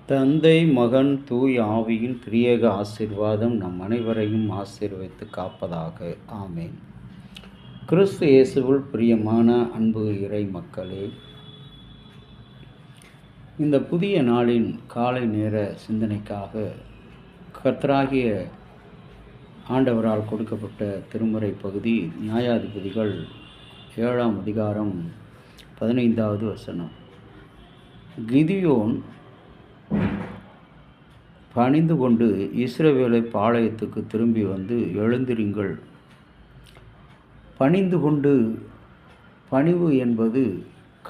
தந்தை, மகன், தூய ஆவியின் திரியேக ஆசீர்வாதம் நம் அனைவரையும் ஆசீர்வதித்து காப்பதாக. ஆமேன். கிறிஸ்து இயேசுவில் பிரியமான அன்பு இறை மக்களே, இந்த புதிய நாளின் காலை நேர சிந்தனைக்காக கர்த்தராகிய ஆண்டவரால் கொடுக்கப்பட்ட திருமறை பகுதி நியாயாதிபதிகள் 7ஆம் அதிகாரம் 15வது வசனம். கிதியோன் பணிந்து கொண்டு இஸ்ரவேலை பாளையத்துக்கு திரும்பி வந்து, எழுந்திருங்கள். பணிந்து கொண்டு, பணிவு என்பது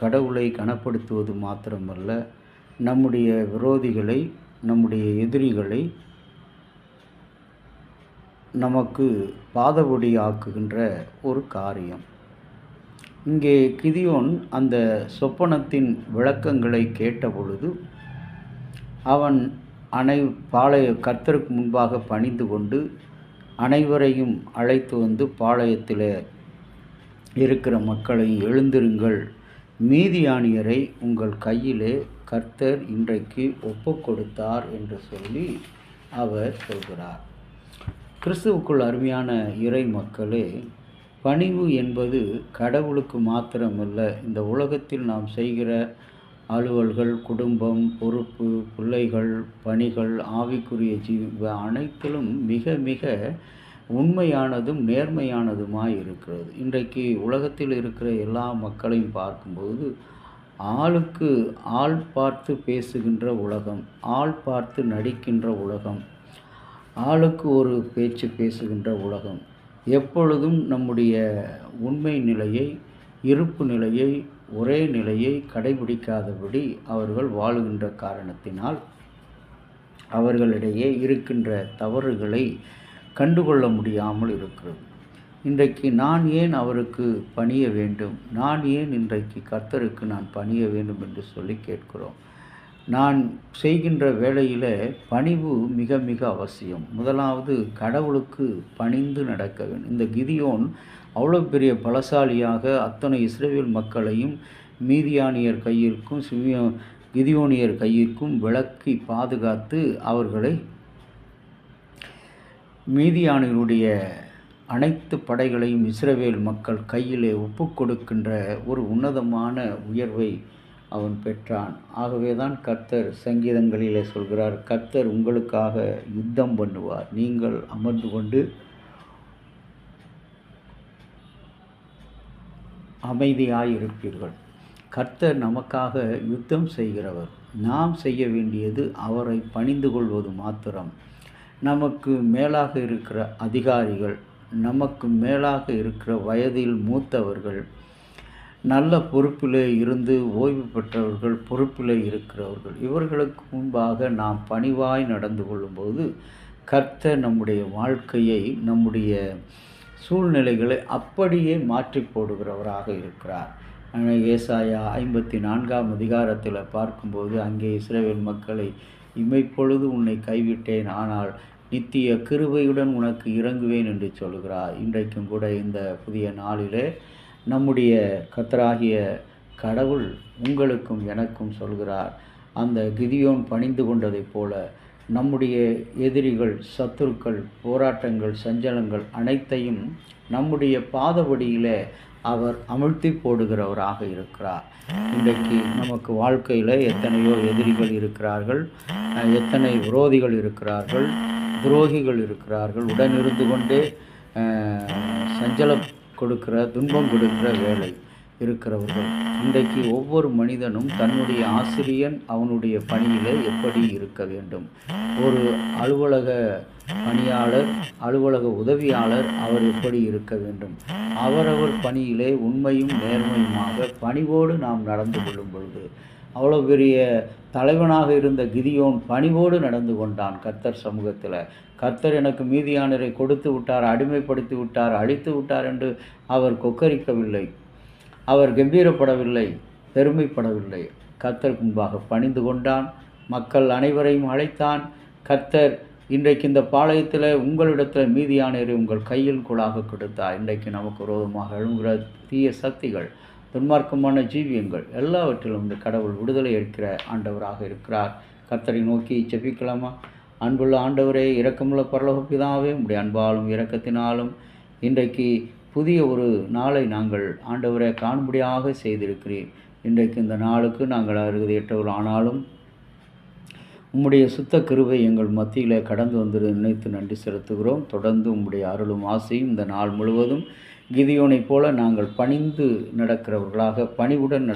கடவுளை கனப்படுத்துவது மாத்திரமல்ல, நம்முடைய விரோதிகளை, நம்முடைய எதிரிகளை நமக்கு பாதபடி ஆக்குகின்ற ஒரு காரியம். இங்கே கிதியோன் அந்த சொப்பனத்தின் விளக்கங்களை கேட்டபொழுது அவன் கர்த்தருக்கு முன்பாக பணிந்து கொண்டு அனைவரையும் அழைத்து வந்து பாளையத்தில் இருக்கிற மக்களை, எழுந்திருங்கள், மீதியானியரை உங்கள் கையிலே கர்த்தர் இன்றைக்கு ஒப்பு கொடுத்தார் என்று சொல்லி அவர் சொல்கிறார். கிறிஸ்துவுக்குள் அருமையான இறை மக்களே, பணிவு என்பது கடவுளுக்கு மாத்திரமல்ல, இந்த உலகத்தில் நாம் செய்கிற அலுவல்கள், குடும்பம், பொறுப்பு, பிள்ளைகள், பணிகள், ஆவிக்குரிய அனைத்திலும் மிக மிக உண்மையானதும் நேர்மையானதுமாய் இருக்கிறது. இன்றைக்கு உலகத்தில் இருக்கிற எல்லா மக்களையும் பார்க்கும்போது ஆளுக்கு ஆள் பார்த்து பேசுகின்ற உலகம், ஆள் பார்த்து நடிக்கின்ற உலகம், ஆளுக்கு ஒரு பேச்சு பேசுகின்ற உலகம். எப்பொழுதும் நம்முடைய உண்மை நிலையை, இருப்பு நிலையை, ஒரே நிலையை கடைபிடிக்காதபடி அவர்கள் வாழுகின்ற காரணத்தினால் அவர்களிடையே இருக்கின்ற தவறுகளை கண்டுகொள்ள முடியாமல் இருக்கிறது. இன்றைக்கு நான் ஏன் அவருக்கு பணிய வேண்டும், நான் ஏன் இன்றைக்கு கர்த்தருக்கு நான் பணிய வேண்டும் என்று சொல்லி கேட்கிறோம். நான் செய்கின்ற வேளையில் பணிவு மிக மிக அவசியம். முதலாவது கடவுளுக்கு பணிந்து நடக்க வேண்டும். இந்த கிதியோன் அவ்வளோ பெரிய பலசாலியாக அத்தனை இஸ்ரவேல் மக்களையும் மீதியானியர் கையிற்கும் கிதியோனியர் கையிற்கும் விலக்கி பாதுகாத்து அவர்களை மீதியானியருடைய அனைத்து படைகளையும் இஸ்ரவேல் மக்கள் கையிலே ஒப்பு கொடுக்கின்ற ஒரு உன்னதமான உயர்வை அவன் பெற்றான். ஆகவே தான் கர்த்தர் சங்கீதங்களிலே சொல்கிறார், கர்த்தர் உங்களுக்காக யுத்தம் பண்ணுவார், நீங்கள் அமர்ந்து கொண்டு அமைதியாயிருப்பீர்கள். கர்த்தர் நமக்காக யுத்தம் செய்கிறவர். நாம் செய்ய வேண்டியது அவரை பணிந்து கொள்வது மாத்திரம். நமக்கு மேலாக இருக்கிற அதிகாரிகள், நமக்கு மேலாக இருக்கிற வயதில் மூத்தவர்கள், நல்ல பொறுப்பிலே இருந்து ஓய்வு பெற்றவர்கள், பொறுப்பிலே இருக்கிறவர்கள், இவர்களுக்கு முன்பாக நாம் பணிவாய் நடந்து கொள்ளும்போது கர்த்தர் நம்முடைய வாழ்க்கையை, நம்முடைய சூழ்நிலைகளை அப்படியே மாற்றி போடுகிறவராக இருக்கிறார். ஏசாயா 54ஆம் அதிகாரத்தில் பார்க்கும்போது அங்கே இஸ்ரவேல் மக்களை, இமைப்பொழுது உன்னை கைவிட்டேன், ஆனால் நித்திய கிருபையுடன் உனக்கு இறங்குவேன் என்று சொல்கிறார். இன்றைக்கும் கூட இந்த புதிய நாளிலே நம்முடைய கர்த்தராகிய கடவுள் உங்களுக்கும் எனக்கும் சொல்கிறார், அந்த கிதியோன் பணிந்து கொண்டதைப் போல நம்முடைய எதிரிகள், சத்துருக்கள், போராட்டங்கள், சஞ்சலங்கள் அனைத்தையும் நம்முடைய பாதபடியில் அவர் அமிழ்த்தி போடுகிறவராக இருக்கிறார். இன்றைக்கு நமக்கு வாழ்க்கையில் எத்தனையோ எதிரிகள் இருக்கிறார்கள், எத்தனை விரோதிகள் இருக்கிறார்கள், துரோகிகள் இருக்கிறார்கள், உடனிருந்து கொண்டே சஞ்சலம் கொடுக்கிற, துன்பம் கொடுக்கிற வேலை இருக்கிறவர்கள். இன்றைக்கு ஒவ்வொரு மனிதனும் தன்னுடைய ஆசிரியன் அவனுடைய பணியில் எப்படி இருக்க வேண்டும். ஒரு அலுவலக பணியாளர், அலுவலக உதவியாளர் அவர் எப்படி இருக்க வேண்டும். அவரவர் பணியிலே உண்மையும் நேர்மையுமாக பணிவோடு நாம் நடந்து கொள்ளும் பொழுது, அவ்வளோ பெரிய தலைவனாக இருந்த கிதியோன் பணிவோடு நடந்து கொண்டான் கர்த்தர் சமூகத்தில். கர்த்தர் எனக்கு மீதியானரை கொடுத்து விட்டார், அடிமைப்படுத்தி விட்டார், அழித்து விட்டார் என்று அவர் கொக்கரிக்கவில்லை, அவர் கம்பீரப்படவில்லை, பெருமைப்படவில்லை. கர்த்தருக்கு முன்பாக பணிந்து கொண்டான், மக்கள் அனைவரையும் அழைத்தான். கர்த்தர் இன்றைக்கு இந்த பாளையத்தில் உங்களிடத்தில் மீதியானரை உங்கள் கையில் கூடாக கொடுத்தார். இன்றைக்கு நமக்கு விரோதமாக எழும்புகிற தீய சக்திகள், துன்மார்க்கமான ஜீவியங்கள் எல்லாவற்றிலும் இந்த கடவுள் விடுதலை அளிக்கிற ஆண்டவராக இருக்கிறார். கர்த்தரை நோக்கி ஜெபிக்கலாமா? அன்புள்ள ஆண்டவரே, இரக்கமுள்ள பரலோக பிதாவே, உம்முடைய அன்பாலும் இரக்கத்தினாலும் இன்றைக்கு புதிய ஒரு நாளை நாங்கள் ஆண்டவரை காணும்படியாக செய்திருக்கிறீர். இன்றைக்கு இந்த நாளுக்கு நாங்கள் அருகதையற்றவர்கள் ஆனாலும் உம்முடைய சுத்த கிருபை எங்கள் மத்தியில் கடந்து வந்து நினைத்து நன்றி செலுத்துகிறோம். தொடர்ந்து உம்முடைய அருளும் ஆசையும் இந்த நாள் முழுவதும் கிதியோனைப் போல நாங்கள் பணிந்து நடக்கிறவர்களாக, பணிவுடன்